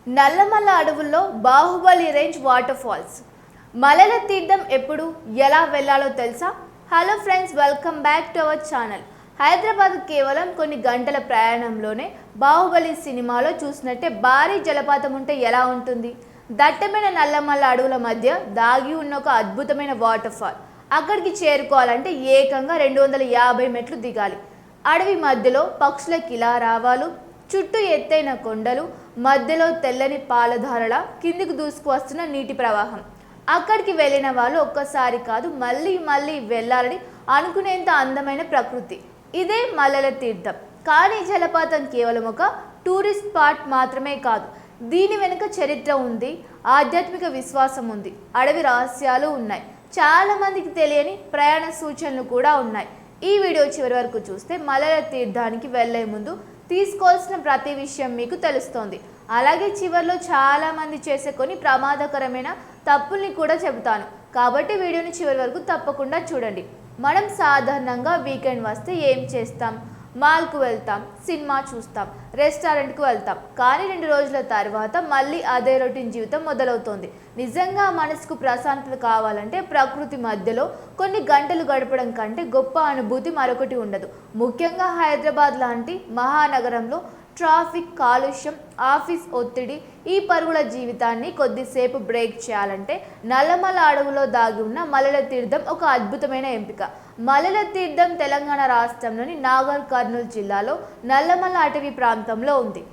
నల్లమల్ల అడవుల్లో Baahubali range water falls. మలల తీర్థం ఎప్పుడు ఎలా వెళ్ళాలో తెలుసా? Hello friends, welcome back to our channel. Hyderabad కేవలం కొన్ని గంటల ప్రయాణంలోనే బాహుబలి సినిమాలో చూసినట్టే భారీ జలపాతం ఉంటే ఎలా ఉంటుంది? దట్టమైన నల్లమల్ల అడవుల మధ్య దాగి ఉన్న ఒక అద్భుతమైన వాటర్ ఫాల్. అక్కడికి చేరుకోవాలంటే ఏకంగా 250 మెట్లు దిగాలి. అడవి మధ్యలో పక్షుల కిలారావాలు, చుట్టూ ఎత్తైన కొండలు, మధ్యలో తెల్లని పాలధారల కిందికి దూసుకువస్తున్న నీటి ప్రవాహం. అక్కడికి వెళ్ళిన వాళ్ళు ఒక్కసారి కాదు మళ్ళీ మళ్ళీ వెళ్ళాలని అనుకునేంత అందమైన ప్రకృతి. ఇదే మల్లెల తీర్థం. కానీ జలపాతం కేవలం ఒక టూరిస్ట్ స్పాట్ మాత్రమే కాదు. దీని వెనుక చరిత్ర ఉంది, ఆధ్యాత్మిక విశ్వాసం ఉంది, అడవి రహస్యాలు ఉన్నాయి, చాలా మందికి తెలియని ప్రయాణ సూచనలు కూడా ఉన్నాయి. ఈ వీడియో చివరి వరకు చూస్తే మల్లెల తీర్థానికి వెళ్లే ముందు తీసుకోవాల్సిన ప్రతి విషయం మీకు తెలుస్తోంది. అలాగే చివరిలో చాలా మంది చేసే కొన్ని ప్రమాదకరమైన తప్పుల్ని కూడా చెబుతాను. కాబట్టి వీడియోని చివరి వరకు తప్పకుండా చూడండి. మనం సాధారణంగా వీకెండ్ వస్తే ఏం చేస్తాం? మాల్కు వెళ్తాం, సినిమా చూస్తాం, రెస్టారెంట్కు వెళ్తాం. కానీ 2 రోజుల తర్వాత మళ్ళీ అదే రొటీన్ జీవితం మొదలవుతోంది. నిజంగా మనసుకు ప్రశాంతత కావాలంటే ప్రకృతి మధ్యలో కొన్ని గంటలు గడపడం కంటే గొప్ప అనుభూతి మరొకటి ఉండదు. ముఖ్యంగా హైదరాబాద్ లాంటి మహానగరంలో ట్రాఫిక్, కాలుష్యం, ఆఫీస్ ఒత్తిడి, ఈ పరుగుల జీవితాన్ని కొద్దిసేపు బ్రేక్ చేయాలంటే నల్లమల్ల అడవులో దాగి ఉన్న మల్లెల తీర్థం ఒక అద్భుతమైన ఎంపిక. మల్లెల తీర్థం తెలంగాణ రాష్ట్రంలోని నాగర్ కర్నూలు జిల్లాలో నల్లమల్ల అటవీ ప్రాంతంలో ఉంది.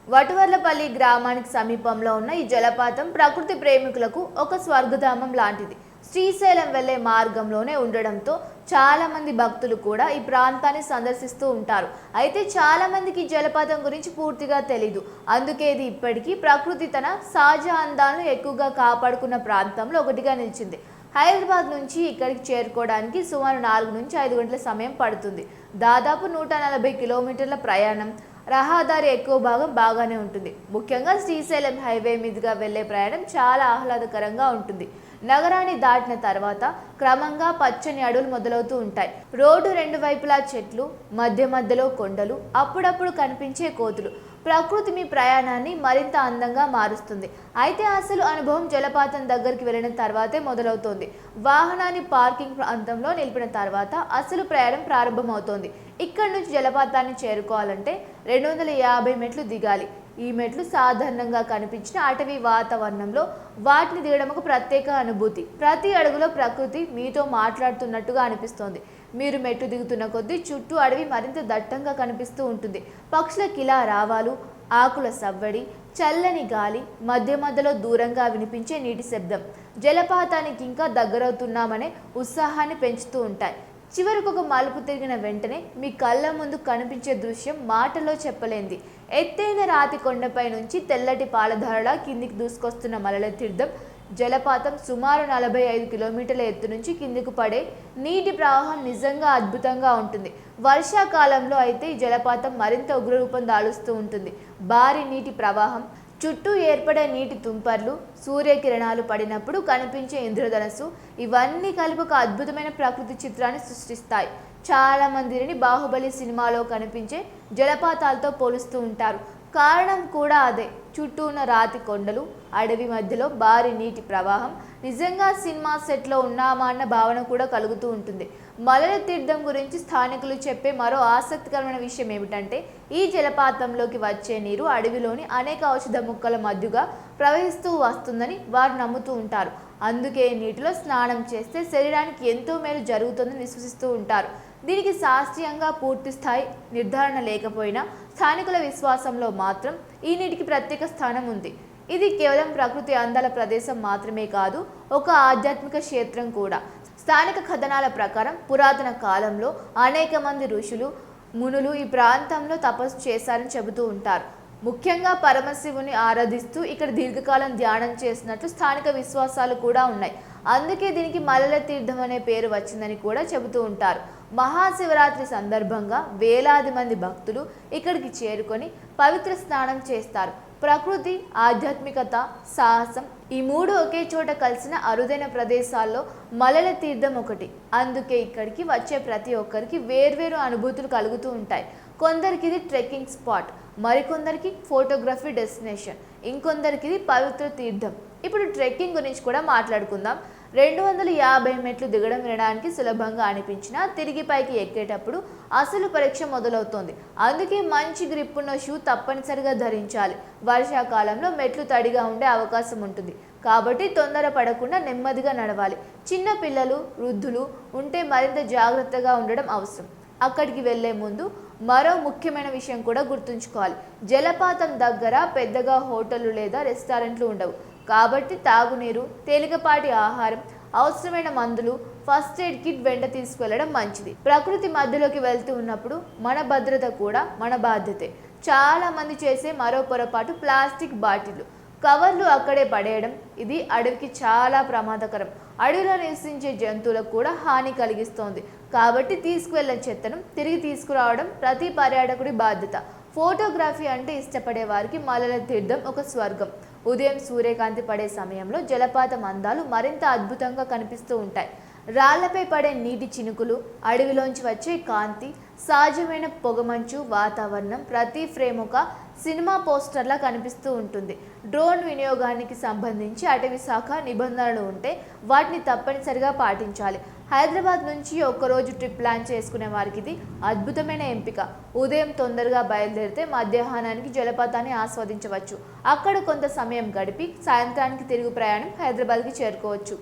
వటువర్లపల్లి గ్రామానికి సమీపంలో ఉన్న ఈ జలపాతం ప్రకృతి ప్రేమికులకు ఒక స్వర్గధామం లాంటిది. శ్రీశైలం వెళ్లే మార్గంలోనే ఉండడంతో చాలా మంది భక్తులు కూడా ఈ ప్రాంతాన్ని సందర్శిస్తూ ఉంటారు. అయితే చాలా మందికి ఈ జలపాతం గురించి పూర్తిగా తెలీదు. అందుకే ఇది ఇప్పటికీ ప్రకృతి తన సహజ అందాలను ఎక్కువగా కాపాడుకున్న ప్రాంతంలో ఒకటిగా నిలిచింది. హైదరాబాద్ నుంచి ఇక్కడికి చేరుకోవడానికి సుమారు 4 నుంచి 5 గంటల సమయం పడుతుంది. దాదాపు 140 కిలోమీటర్ల ప్రయాణం. రహదారి ఎక్కువ భాగం బాగానే ఉంటుంది. ముఖ్యంగా శ్రీశైలం హైవే మీదుగా వెళ్లే ప్రయాణం చాలా ఆహ్లాదకరంగా ఉంటుంది. నగరాన్ని దాటిన తర్వాత క్రమంగా పచ్చని అడవులు మొదలవుతూ ఉంటాయి. రోడ్డు 2 వైపులా చెట్లు, మధ్యలో కొండలు, అప్పుడప్పుడు కనిపించే కోతులు. ప్రకృతి మీ ప్రయాణాన్ని మరింత అందంగా మారుస్తుంది. అయితే అసలు అనుభవం జలపాతం దగ్గరికి వెళ్ళిన తర్వాతే మొదలవుతోంది. వాహనాన్ని పార్కింగ్ ప్రాంతంలో నిలిపిన తర్వాత అసలు ప్రయాణం ప్రారంభమవుతోంది. ఇక్కడి నుంచి జలపాతాన్ని చేరుకోవాలంటే 250 మెట్లు దిగాలి. ఈ మెట్లు సాధారణంగా కనిపించిన అటవీ వాతావరణంలో వాటిని దిగడం ఒక ప్రత్యేక అనుభూతి. ప్రతి అడుగులో ప్రకృతి మీతో మాట్లాడుతున్నట్టుగా అనిపిస్తోంది. మీరు మెట్టు దిగుతున్న కొద్దీ చుట్టూ అడవి మరింత దట్టంగా కనిపిస్తూ ఉంటుంది. పక్షుల కిలారావాలు, ఆకుల సవ్వడి, చల్లని గాలి, మధ్యలో దూరంగా వినిపించే నీటి శబ్దం జలపాతానికి ఇంకా దగ్గరవుతున్నామనే ఉత్సాహాన్ని పెంచుతూ ఉంటాయి. చివరికి ఒక మలుపు తిరిగిన వెంటనే మీ కళ్ళ ముందు కనిపించే దృశ్యం మాటలో చెప్పలేంది. ఎత్తైన రాతి కొండపై నుంచి తెల్లటి పాలధారలా కిందికి దూసుకొస్తున్న మల్లెల తీర్థం జలపాతం సుమారు 45 కిలోమీటర్ల ఎత్తు నుంచి కిందికి పడే నీటి ప్రవాహం నిజంగా అద్భుతంగా ఉంటుంది. వర్షాకాలంలో అయితే ఈ జలపాతం మరింత ఉగ్రరూపం దాలుస్తూ ఉంటుంది. భారీ నీటి ప్రవాహం, చుట్టూ ఏర్పడే నీటి తుంపర్లు, సూర్యకిరణాలు పడినప్పుడు కనిపించే ఇంద్రధనస్సు, ఇవన్నీ కలిపి ఒక అద్భుతమైన ప్రకృతి చిత్రాన్ని సృష్టిస్తాయి. చాలా మందిని బాహుబలి సినిమాలో కనిపించే జలపాతాలతో పోలుస్తూ ఉంటారు. కారణం కూడా అదే. చుట్టూ ఉన్న రాతి కొండలు, అడవి మధ్యలో భారీ నీటి ప్రవాహం. నిజంగా సినిమా సెట్లో ఉన్నామా అన్న భావన కూడా కలుగుతూ ఉంటుంది. మల్లెల తీర్థం గురించి స్థానికులు చెప్పే మరో ఆసక్తికరమైన విషయం ఏమిటంటే ఈ జలపాతంలోకి వచ్చే నీరు అడవిలోని అనేక ఔషధ మొక్కల మధ్యగా ప్రవహిస్తూ వస్తుందని వారు నమ్ముతూ ఉంటారు. అందుకే నీటిలో స్నానం చేస్తే శరీరానికి ఎంతో మేలు జరుగుతుందని విశ్వసిస్తూ ఉంటారు. దీనికి శాస్త్రీయంగా పూర్తి స్థాయి నిర్ధారణ లేకపోయినా స్థానికుల విశ్వాసంలో మాత్రం ఈ నీటికి ప్రత్యేక స్థానం ఉంది. ఇది కేవలం ప్రకృతి అందాల ప్రదేశం మాత్రమే కాదు, ఒక ఆధ్యాత్మిక క్షేత్రం కూడా. స్థానిక కథనాల ప్రకారం పురాతన కాలంలో అనేక మంది ఋషులు, మునులు ఈ ప్రాంతంలో తపస్సు చేశారని చెబుతూ ఉంటారు. ముఖ్యంగా పరమశివుని ఆరాధిస్తూ ఇక్కడ దీర్ఘకాలం ధ్యానం చేసినట్లు స్థానిక విశ్వాసాలు కూడా ఉన్నాయి. అందుకే దీనికి మల్లెల తీర్థం అనే పేరు వచ్చిందని కూడా చెబుతూ ఉంటారు. మహాశివరాత్రి సందర్భంగా వేలాది మంది భక్తులు ఇక్కడికి చేరుకొని పవిత్ర స్నానం చేస్తారు. ప్రకృతి, ఆధ్యాత్మికత, సాహసం ఈ 3 ఒకే చోట కలిసిన అరుదైన ప్రదేశాల్లో మల్లెల తీర్థం ఒకటి. అందుకే ఇక్కడికి వచ్చే ప్రతి ఒక్కరికి వేర్వేరు అనుభూతులు కలుగుతూ ఉంటాయి. కొందరికి ఇది ట్రెక్కింగ్ స్పాట్, మరికొందరికి ఫోటోగ్రఫీ డెస్టినేషన్, ఇంకొందరికి ఇది పవిత్ర తీర్థం. ఇప్పుడు ట్రెక్కింగ్ గురించి కూడా మాట్లాడుకుందాం. 250 మెట్లు దిగడం వినడానికి సులభంగా అనిపించినా తిరిగి పైకి ఎక్కేటప్పుడు అసలు పరీక్ష మొదలవుతోంది. అందుకే మంచి గ్రిప్ ఉన్న షూ తప్పనిసరిగా ధరించాలి. వర్షాకాలంలో మెట్లు తడిగా ఉండే అవకాశం ఉంటుంది కాబట్టి తొందర పడకుండా నెమ్మదిగా నడవాలి. చిన్న పిల్లలు, వృద్ధులు ఉంటే మరింత జాగ్రత్తగా ఉండడం అవసరం. అక్కడికి వెళ్లే ముందు మరో ముఖ్యమైన విషయం కూడా గుర్తుంచుకోవాలి. జలపాతం దగ్గర పెద్దగా హోటళ్లు లేదా రెస్టారెంట్లు ఉండవు కాబట్టి తాగునీరు, తేలికపాటి ఆహారం, అవసరమైన మందులు, ఫస్ట్ ఎయిడ్ కిట్ వెంట తీసుకువెళ్ళడం మంచిది. ప్రకృతి మధ్యలోకి వెళ్తూ ఉన్నప్పుడు మన భద్రత కూడా మన బాధ్యతే. చాలా మంది చేసే మరో పొరపాటు ప్లాస్టిక్ బాటిళ్లు, కవర్లు అక్కడే పడేయడం. ఇది అడవికి చాలా ప్రమాదకరం. అడవిలో నివసించే జంతువులకు కూడా హాని కలిగిస్తోంది కాబట్టి తీసుకువెళ్ళిన చెత్తను తిరిగి తీసుకురావడం ప్రతి పర్యాటకుడి బాధ్యత. ఫోటోగ్రఫీ అంటే ఇష్టపడే వారికి మల్లెల తీర్థం ఒక స్వర్గం. ఉదయం సూర్యకాంతి పడే సమయంలో జలపాతం అందాలు మరింత అద్భుతంగా కనిపిస్తూ ఉంటాయి. రాళ్లపై పడే నీటి చినుకులు, అడవిలోంచి వచ్చే కాంతి, సహజమైన పొగమంచు వాతావరణం ప్రతి ఫ్రేమ్ ఒక సినిమా పోస్టర్లా కనిపిస్తూ ఉంటుంది. డ్రోన్ వినియోగానికి సంబంధించి అటవీ శాఖ నిబంధనలు ఉంటే వాటిని తప్పనిసరిగా పాటించాలి. హైదరాబాద్ నుంచి ఒక్కరోజు ట్రిప్ ప్లాన్ చేసుకునే వారికి ఇది అద్భుతమైన ఎంపిక. ఉదయం తొందరగా బయలుదేరితే మధ్యాహ్నానికి జలపాతాన్ని ఆస్వాదించవచ్చు. అక్కడ కొంత సమయం గడిపి సాయంత్రానికి తిరుగు ప్రయాణం హైదరాబాద్కి చేరుకోవచ్చు.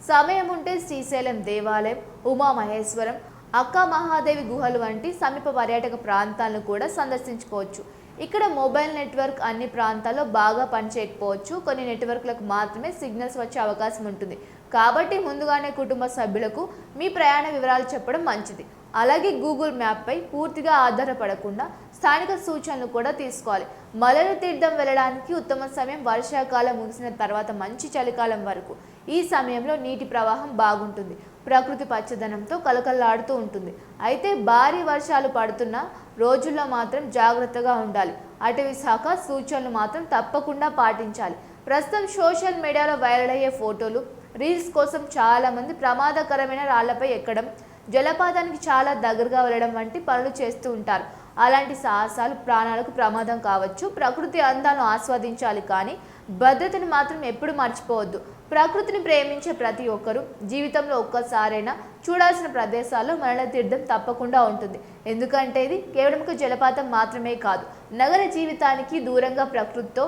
సమయం ఉంటే శ్రీశైలం దేవాలయం, ఉమామహేశ్వరం, అక్క మహాదేవి గుహలు వంటి సమీప పర్యాటక ప్రాంతాలను కూడా సందర్శించుకోవచ్చు. ఇక్కడ మొబైల్ నెట్వర్క్ అన్ని ప్రాంతాల్లో బాగా పనిచేయకపోవచ్చు. కొన్ని నెట్వర్క్లకు మాత్రమే సిగ్నల్స్ వచ్చే అవకాశం ఉంటుంది కాబట్టి ముందుగానే కుటుంబ సభ్యులకు మీ ప్రయాణ వివరాలు చెప్పడం మంచిది. అలాగే గూగుల్ మ్యాప్పై పూర్తిగా ఆధారపడకుండా స్థానిక సూచనలు కూడా తీసుకోవాలి. మల్లెల తీర్థం వెళ్ళడానికి ఉత్తమ సమయం వర్షాకాలం ముగిసిన తర్వాత మంచి చలికాలం వరకు. ఈ సమయంలో నీటి ప్రవాహం బాగుంటుంది, ప్రకృతి పచ్చదనంతో కలకల్లాడుతూ ఉంటుంది. అయితే భారీ వర్షాలు పడుతున్న రోజుల్లో మాత్రం జాగ్రత్తగా ఉండాలి. అటవీ శాఖ సూచనలు మాత్రం తప్పకుండా పాటించాలి. ప్రస్తుతం సోషల్ మీడియాలో వైరల్ అయ్యే ఫోటోలు, రీల్స్ కోసం చాలామంది ప్రమాదకరమైన రాళ్లపై ఎక్కడం, జలపాతానికి చాలా దగ్గరగా వెళ్ళడం వంటి పనులు చేస్తూ ఉంటారు. అలాంటి సాహసాలు ప్రాణాలకు ప్రమాదం కావచ్చు. ప్రకృతి అందాలను ఆస్వాదించాలి కానీ భద్రతను మాత్రం ఎప్పుడు మర్చిపోవద్దు. ప్రకృతిని ప్రేమించే ప్రతి ఒక్కరూ జీవితంలో ఒక్కసారైనా చూడాల్సిన ప్రదేశాల్లో మల్లెల తీర్థం తప్పకుండా ఉంటుంది. ఎందుకంటే ఇది కేవలం ఒక జలపాతం మాత్రమే కాదు, నగర జీవితానికి దూరంగా ప్రకృతితో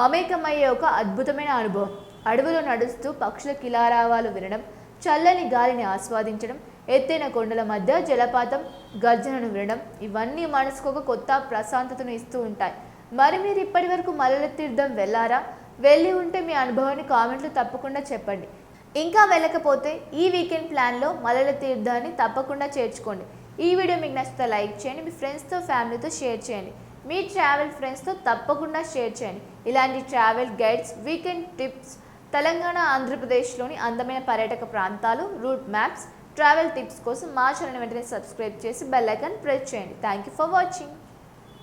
మమేకమయ్యే ఒక అద్భుతమైన అనుభవం. అడవిలో నడుస్తూ పక్షుల కిలారావాలు వినడం, చల్లని గాలిని ఆస్వాదించడం, ఎత్తైన కొండల మధ్య జలపాతం గర్జనను వినడం, ఇవన్నీ మనసుకు ఒక కొత్త ప్రశాంతతను ఇస్తూ ఉంటాయి. మరి మీరు ఇప్పటి వరకు మల్లెల తీర్థం వెళ్ళారా? వెళ్ళి ఉంటే మీ అనుభవాన్ని కామెంట్లు తప్పకుండా చెప్పండి. ఇంకా వెళ్ళకపోతే ఈ వీకెండ్ ప్లాన్లో మల్లెల తీర్థాన్ని తప్పకుండా చేర్చుకోండి. ఈ వీడియో మీకు నచ్చితే లైక్ చేయండి, మీ ఫ్రెండ్స్తో ఫ్యామిలీతో షేర్ చేయండి, మీ ట్రావెల్ ఫ్రెండ్స్తో తప్పకుండా షేర్ చేయండి. ఇలాంటి travel guides, weekend tips, Telangana, ఆంధ్రప్రదేశ్లోని అందమైన పర్యాటక ప్రాంతాలు, రూట్ మ్యాప్స్, ట్రావెల్ టిప్స్ కోసం మా ఛానల్ వెంటనే సబ్స్క్రైబ్ చేసి బెల్ ఐకాన్ ప్రెస్ చేయండి. Thank you for watching.